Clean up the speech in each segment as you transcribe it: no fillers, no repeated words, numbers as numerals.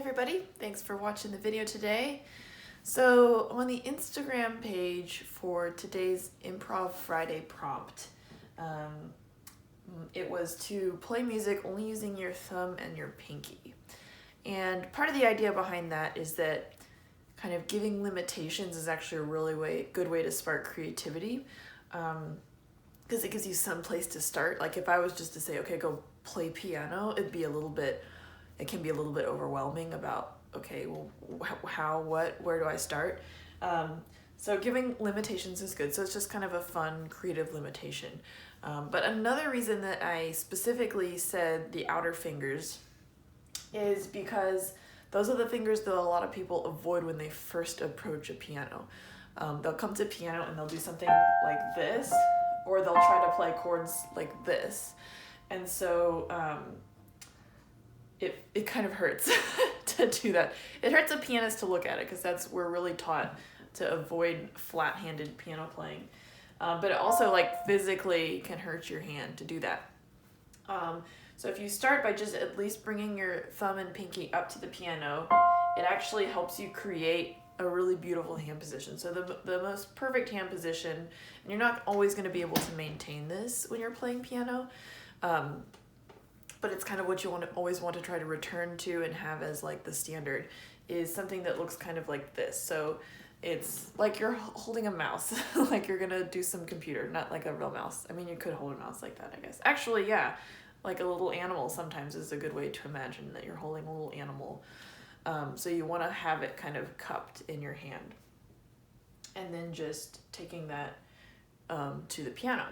everybody, thanks for watching the video today. So on the Instagram page for today's Improv Friday prompt, it was to play music only using your thumb and your pinky. And part of the idea behind that is that kind of giving limitations is actually a really good way to spark creativity, because it gives you some place to start. Like if I was just to say, okay, go play piano, it can be a little bit overwhelming about, okay, well, how, what, where do I start? So giving limitations is good. So it's just kind of a fun, creative limitation. But another reason that I specifically said the outer fingers is because those are the fingers that a lot of people avoid when they first approach a piano. They'll come to piano and they'll do something like this, or they'll try to play chords like this. And so it kind of hurts to do that. It hurts a pianist to look at it because we're really taught to avoid flat-handed piano playing. But it also physically can hurt your hand to do that. So if you start by just at least bringing your thumb and pinky up to the piano, it actually helps you create a really beautiful hand position. So the most perfect hand position, and you're not always going to be able to maintain this when you're playing piano, but it's kind of what you always want to try to return to and have as the standard, is something that looks kind of like this. So it's like you're holding a mouse, like you're gonna do some computer, not like a real mouse. I mean, you could hold a mouse like that, I guess. Actually, yeah, like a little animal sometimes is a good way to imagine that you're holding a little animal. So you want to have it kind of cupped in your hand, and then just taking that to the piano.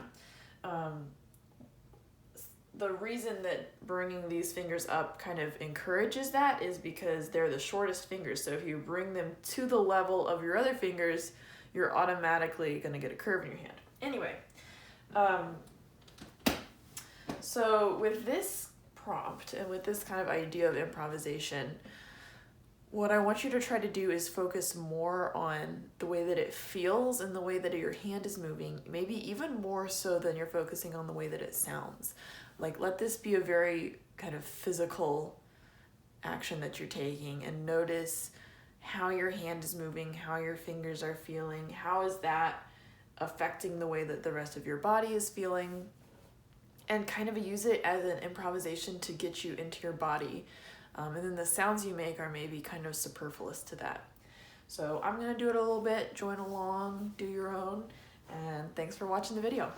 The reason that bringing these fingers up kind of encourages that is because they're the shortest fingers. So if you bring them to the level of your other fingers, you're automatically going to get a curve in your hand. Anyway, so with this prompt and with this kind of idea of improvisation, what I want you to try to do is focus more on the way that it feels and the way that your hand is moving, maybe even more so than you're focusing on the way that it sounds. Let this be a very kind of physical action that you're taking, and notice how your hand is moving, how your fingers are feeling, how is that affecting the way that the rest of your body is feeling, and kind of use it as an improvisation to get you into your body. And then the sounds you make are maybe kind of superfluous to that. So I'm gonna do it a little bit, join along, do your own, and thanks for watching the video.